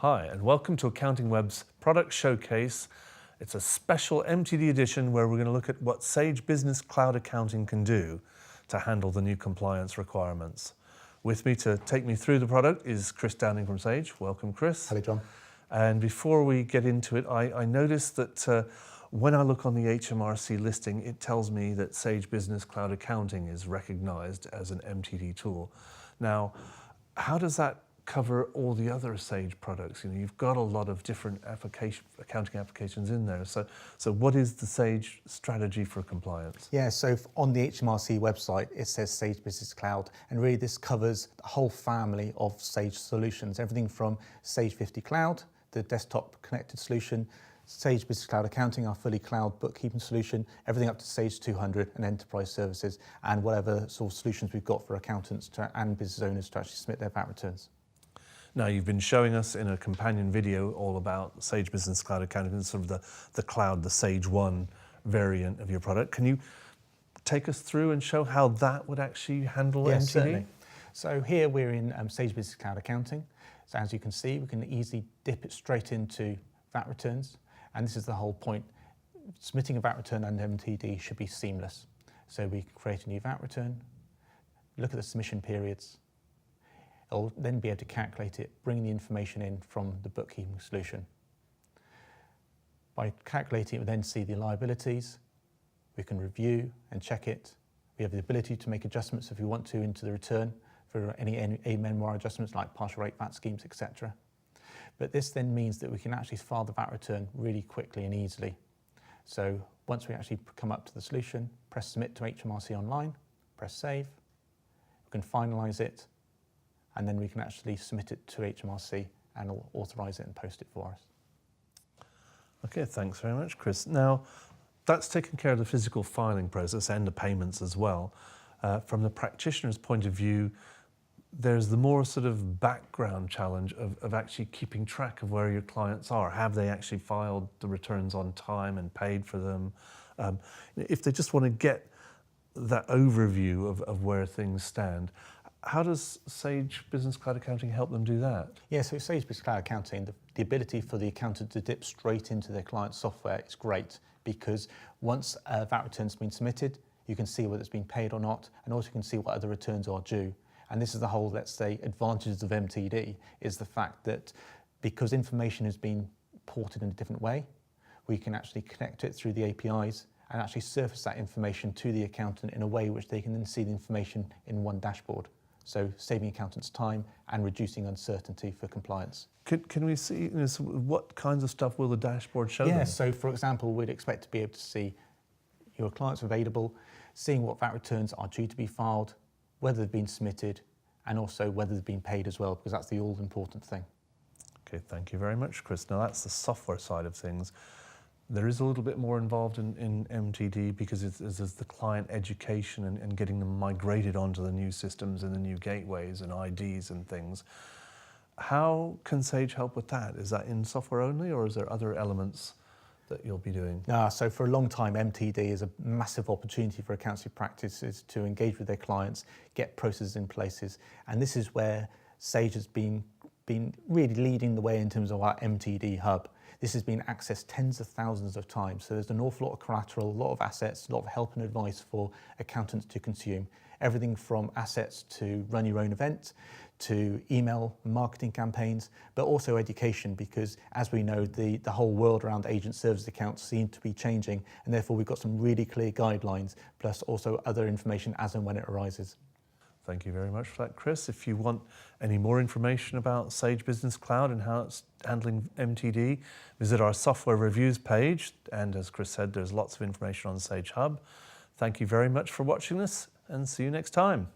Hi, and welcome to Accounting Web's Product Showcase. It's a special MTD edition where we're going to look at what Sage Business Cloud Accounting can do to handle the new compliance requirements. With me to take me through the product is Chris Downing from Sage. Welcome, Chris. Hello, John. And before we get into it, I noticed that when I look on the HMRC listing, it tells me that Sage Business Cloud Accounting is recognized as an MTD tool. Now, how does that cover all the other Sage products? You know, you've got a lot of different accounting applications in there. So what is the Sage strategy for compliance? Yeah, so on the HMRC website, it says Sage Business Cloud, and really this covers the whole family of Sage solutions, everything from Sage 50 Cloud, the desktop connected solution, Sage Business Cloud Accounting, our fully cloud bookkeeping solution, everything up to Sage 200 and enterprise services, and whatever sort of solutions we've got for accountants and business owners to actually submit their VAT returns. Now, you've been showing us in a companion video all about Sage Business Cloud Accounting, sort of the cloud, the Sage 1 variant of your product. Can you take us through and show how that would actually handle Yes, MTD? certainly. So here we're in Sage Business Cloud Accounting. So as you can see, we can easily dip it straight into VAT returns. And this is the whole point. Submitting a VAT return under MTD should be seamless. So we can create a new VAT return, look at the submission periods. It'll then be able to calculate it, bring the information in from the bookkeeping solution. By calculating it, we then see the liabilities. We can review and check it. We have the ability to make adjustments if we want to into the return for any AMNR adjustments like partial rate VAT schemes, etc. But this then means that we can actually file the VAT return really quickly and easily. So once we actually come up to the solution, press submit to HMRC online, press save, we can finalise it, and then we can actually submit it to HMRC and authorise it and post it for us. Okay, thanks very much, Chris. Now, that's taken care of the physical filing process and the payments as well. From the practitioner's point of view, there's the more sort of background challenge of actually keeping track of where your clients are. Have they actually filed the returns on time and paid for them? If they just want to get that overview of where things stand, how does Sage Business Cloud Accounting help them do that? Yeah, so Sage Business Cloud Accounting, the ability for the accountant to dip straight into their client's software is great, because once a VAT return's been submitted, you can see whether it's been paid or not, and also you can see what other returns are due. And this is the whole, let's say, advantages of MTD, is the fact that because information has been ported in a different way, we can actually connect it through the APIs and actually surface that information to the accountant in a way which they can then see the information in one dashboard. So saving accountants time and reducing uncertainty for compliance. Can we see, so what kinds of stuff will the dashboard show them? Yeah, so for example, we'd expect to be able to see your clients available, seeing what VAT returns are due to be filed, whether they've been submitted, and also whether they've been paid as well, because that's the all-important thing. Okay, thank you very much, Chris. Now that's the software side of things. There is a little bit more involved in MTD because it's the client education and getting them migrated onto the new systems and the new gateways and IDs and things. How can Sage help with that? Is that in software only, or is there other elements that you'll be doing? So for a long time, MTD is a massive opportunity for accountancy practices to engage with their clients, get processes in places, and this is where Sage has been really leading the way in terms of our MTD hub. This has been accessed tens of thousands of times, so there's an awful lot of collateral, a lot of assets, a lot of help and advice for accountants to consume. Everything from assets to run your own event, to email marketing campaigns, but also education, because as we know, the whole world around agent service accounts seem to be changing, and therefore we've got some really clear guidelines, plus also other information as and when it arises. Thank you very much for that, Chris. If you want any more information about Sage Business Cloud and how it's handling MTD, visit our software reviews page. And as Chris said, there's lots of information on Sage Hub. Thank you very much for watching this, and see you next time.